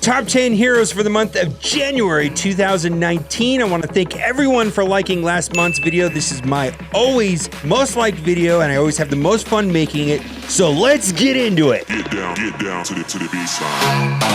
top 10 heroes for the month of January 2019. I want to thank everyone for liking last month's video. This is my always most liked video, and I always have the most fun making it. So let's get into it. Get down to the B-side.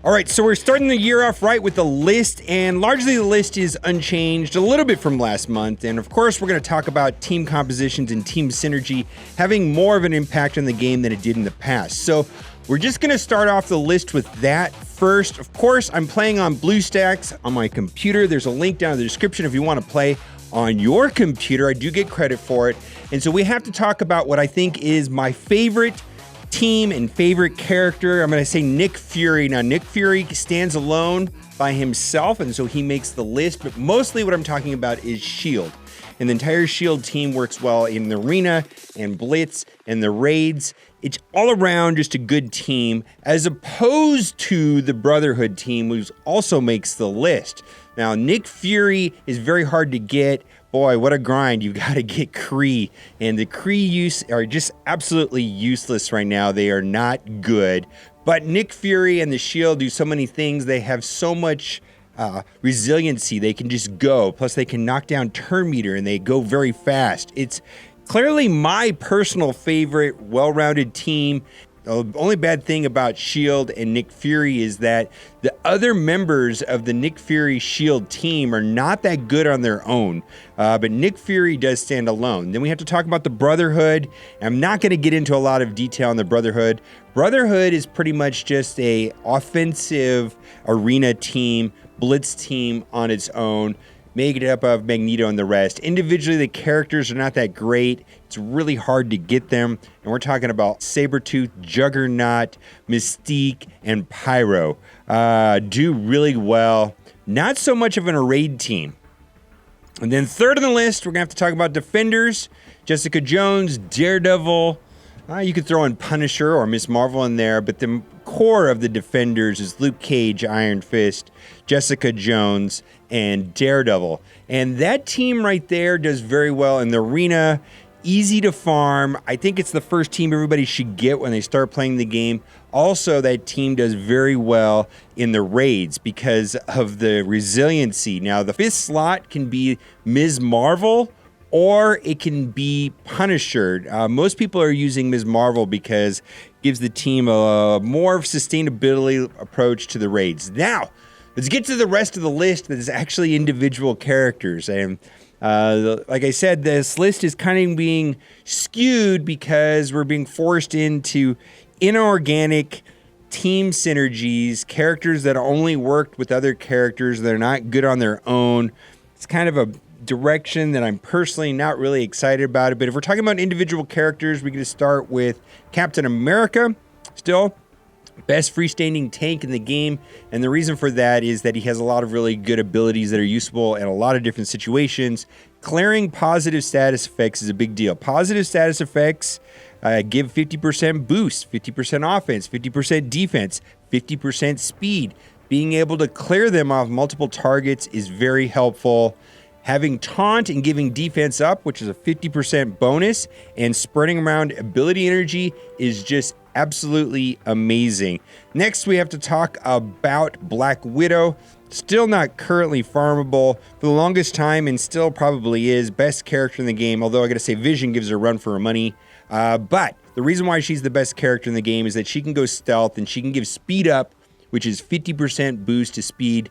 All right, so we're starting the year off right with the list, and largely the list is unchanged a little bit from last month. And of course, we're going to talk about team compositions and team synergy having more of an impact on the game than it did in the past. So we're just going to start off the list with that first. Of course, I'm playing on BlueStacks on my computer. There's a link down in the description if you want to play on your computer. I do get credit for it. And so we have to talk about what I think is my favorite team and favorite character. I'm going to say Nick Fury. Now, Nick Fury stands alone by himself, and so he makes the list, but mostly what I'm talking about is S.H.I.E.L.D. And the entire S.H.I.E.L.D. team works well in the arena and Blitz and the raids. It's all around just a good team, as opposed to the Brotherhood team, who also makes the list. Now, Nick Fury is very hard to get. Boy, what a grind. You've got to get Kree. And the Kree use are just absolutely useless right now. They are not good. But Nick Fury and the S.H.I.E.L.D. do so many things. They have so much resiliency. They can just go. Plus, they can knock down turn meter, and they go very fast. It's clearly my personal favorite, well-rounded team. The only bad thing about S.H.I.E.L.D. and Nick Fury is that the other members of the Nick Fury S.H.I.E.L.D. team are not that good on their own, but Nick Fury does stand alone. Then we have to talk about the Brotherhood. I'm not going to get into a lot of detail on the Brotherhood. Brotherhood is pretty much just a offensive arena team, blitz team on its own, made up of Magneto and the rest. Individually, the characters are not that great. It's really hard to get them. And we're talking about Sabretooth, Juggernaut, Mystique, and Pyro. Do really well. Not so much of an arrayed team. And then third on the list, we're going to have to talk about Defenders. Jessica Jones, Daredevil. You could throw in Punisher or Miss Marvel in there, but the core of the Defenders is Luke Cage, Iron Fist, Jessica Jones, and Daredevil. And that team right there does very well in the arena. Easy to farm. I think it's the first team everybody should get when they start playing the game. Also, that team does very well in the raids because of the resiliency. Now, the fifth slot can be Ms. Marvel, or it can be Punisher. Most people are using Ms. Marvel because it gives the team a more sustainability approach to the raids. Now, let's get to the rest of the list that is actually individual characters. And like I said, this list is kind of being skewed because we're being forced into inorganic team synergies, characters that only worked with other characters that are not good on their own. It's kind of a direction that I'm personally not really excited about it. But if we're talking about individual characters, we're going to start with Captain America. Still, best freestanding tank in the game, and the reason for that is that he has a lot of really good abilities that are useful in a lot of different situations. Clearing positive status effects is a big deal. Positive status effects give 50% boost, 50% offense, 50% defense, 50% speed. Being able to clear them off multiple targets is very helpful. Having taunt and giving defense up, which is a 50% bonus, and spreading around ability energy is just absolutely amazing. Next, we have to talk about Black Widow. Still not currently farmable for the longest time, and still probably is best character in the game, although I gotta say Vision gives her a run for her money. But the reason why she's the best character in the game is that she can go stealth and she can give speed up, which is 50% boost to speed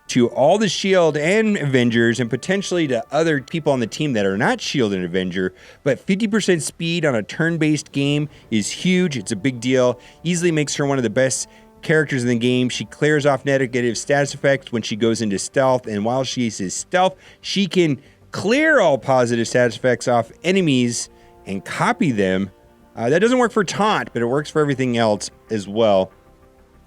to all the S.H.I.E.L.D. and Avengers, and potentially to other people on the team that are not S.H.I.E.L.D. and Avenger. But 50% speed on a turn-based game is huge. It's a big deal. Easily makes her one of the best characters in the game. She clears off negative status effects when she goes into stealth, and while she is stealth, she can clear all positive status effects off enemies and copy them. That doesn't work for taunt, but it works for everything else as well.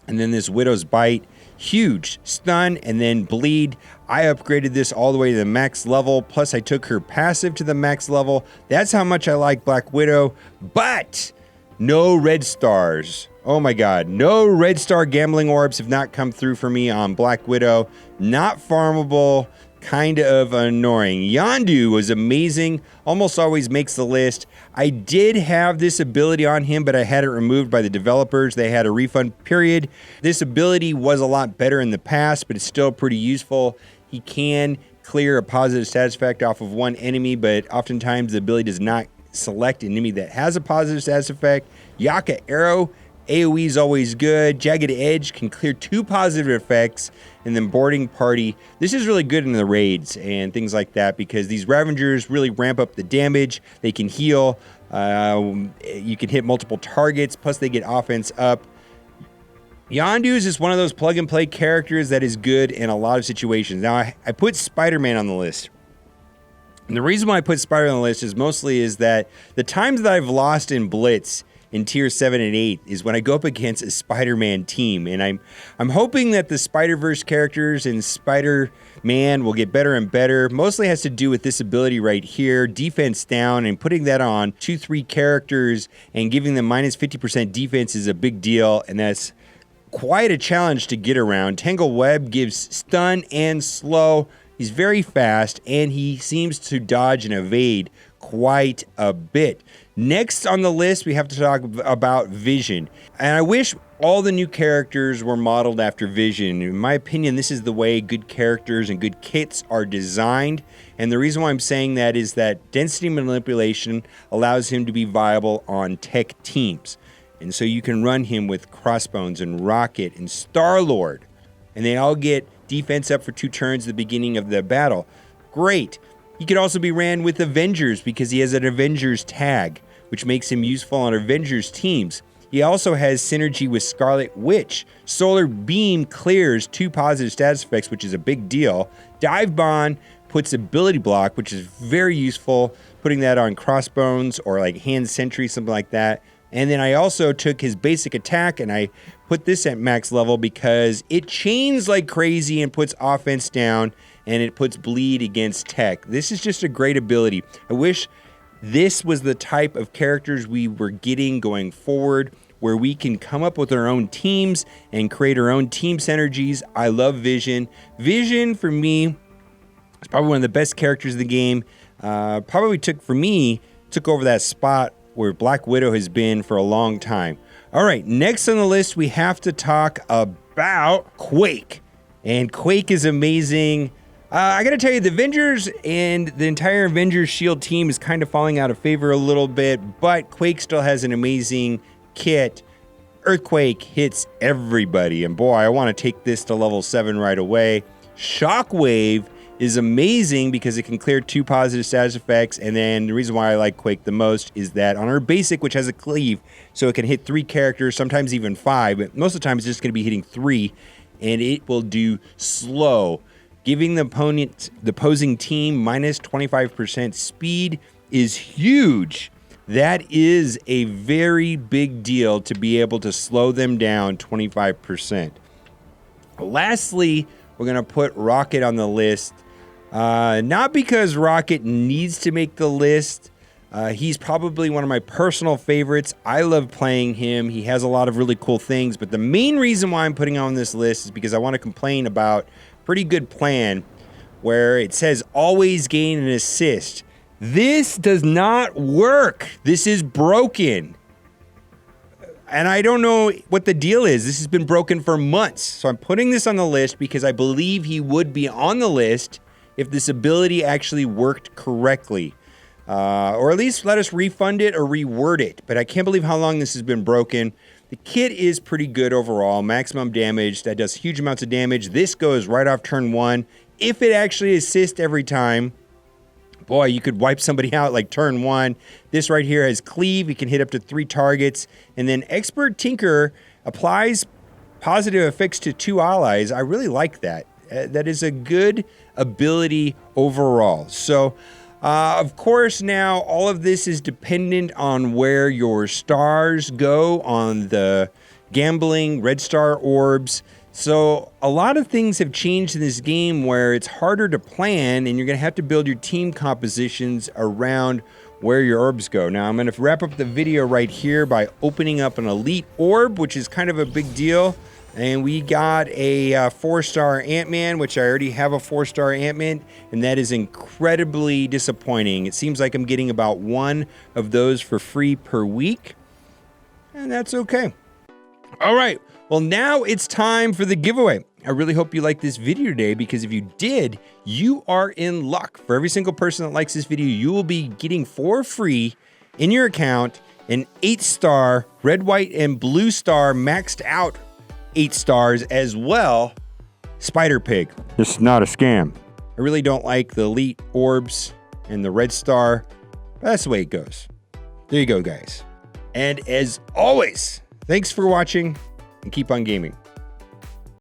And then this Widow's Bite, huge. Stun and then bleed. I upgraded this all the way to the max level, plus I took her passive to the max level. That's how much I like Black Widow, but no red stars. Oh my god, no red star gambling orbs have not come through for me on Black Widow. Not farmable. kind of annoying. Yondu was amazing, almost always makes the list. I did have this ability on him, but I had it removed by the developers. They had a refund period. This ability was a lot better in the past, but it's still pretty useful. He can clear a positive status effect off of one enemy, but oftentimes the ability does not select an enemy that has a positive status effect. Yaka Arrow, AoE is always good. Jagged Edge can clear 2 positive effects. And then Boarding Party. This is really good in the raids and things like that because these Ravengers really ramp up the damage. They can heal. You can hit multiple targets. Plus they get offense up. Yondu is just one of those plug-and-play characters that is good in a lot of situations. Now, I put Spider-Man on the list. And the reason why I put Spider-Man on the list is mostly is that the times that I've lost in Blitz in tier 7 and 8 is when I go up against a Spider-Man team. And I'm hoping that the Spider-Verse characters and Spider-Man will get better and better. Mostly has to do with this ability right here, defense down, and putting that on 2-3 characters and giving them minus 50% defense is a big deal. And that's quite a challenge to get around. Tangle Web gives stun and slow. He's very fast, and he seems to dodge and evade quite a bit. Next on the list, we have to talk about Vision. And I wish all the new characters were modeled after Vision. In my opinion, this is the way good characters and good kits are designed. And the reason why I'm saying that is that density manipulation allows him to be viable on tech teams. And so you can run him with Crossbones and Rocket and Star-Lord. And they all get defense up for 2 turns at the beginning of the battle. Great. He could also be ran with Avengers because he has an Avengers tag, which makes him useful on Avengers teams. He also has synergy with Scarlet Witch. Solar Beam clears 2 positive status effects, which is a big deal. Dive Bomb puts ability block, which is very useful, putting that on Crossbones or like Hand Sentry, something like that. And then I also took his basic attack and I put this at max level because it chains like crazy and puts offense down, and it puts bleed against tech. This is just a great ability. I wish this was the type of characters we were getting going forward, where we can come up with our own teams and create our own team synergies. I love Vision. Vision, for me, is probably one of the best characters in the game. Probably took over that spot where Black Widow has been for a long time. All right, next on the list, we have to talk about Quake. And Quake is amazing. I gotta tell you, the Avengers and the entire Avengers Shield team is kind of falling out of favor a little bit, but Quake still has an amazing kit. Earthquake hits everybody, and boy, I want to take this to level 7 right away. Shockwave is amazing because it can clear 2 positive status effects, and then the reason why I like Quake the most is that on her basic, which has a cleave, so it can hit 3 characters, sometimes even 5, but most of the time it's just going to be hitting 3, and it will do slow. Giving the opposing team minus 25% speed is huge. That is a very big deal to be able to slow them down 25%. Lastly, we're going to put Rocket on the list. Not because Rocket needs to make the list. He's probably one of my personal favorites. I love playing him. He has a lot of really cool things. But the main reason why I'm putting him on this list is because I want to complain about pretty good plan where it says always gain an assist. This does not work. This is broken. And I don't know what the deal is. This has been broken for months. So I'm putting this on the list because I believe he would be on the list if this ability actually worked correctly. Or at least let us refund it or reword it. But I can't believe how long this has been broken. The kit is pretty good overall. Maximum damage. That does huge amounts of damage. This goes right off turn 1. If it actually assists every time, boy, you could wipe somebody out like turn 1. This right here has cleave. You can hit up to 3 targets. And then Expert Tinker applies positive effects to 2 allies. I really like that. That is a good ability overall. So, of course, now all of this is dependent on where your stars go on the gambling red star orbs. So a lot of things have changed in this game where it's harder to plan, and you're going to have to build your team compositions around where your orbs go. Now, I'm going to wrap up the video right here by opening up an elite orb, which is kind of a big deal. And we got a 4-star Ant-Man, which I already have a 4-star Ant-Man, and that is incredibly disappointing. It seems like I'm getting about one of those for free per week, and that's okay. All right, well, now it's time for the giveaway. I really hope you liked this video today, because if you did, you are in luck. For every single person that likes this video, you will be getting for free in your account an 8-star red, white, and blue star maxed out 8 stars as well. Spider Pig. This is not a scam. I really don't like the elite orbs and the red star, but that's the way it goes. There you go, guys. And as always, thanks for watching and keep on gaming.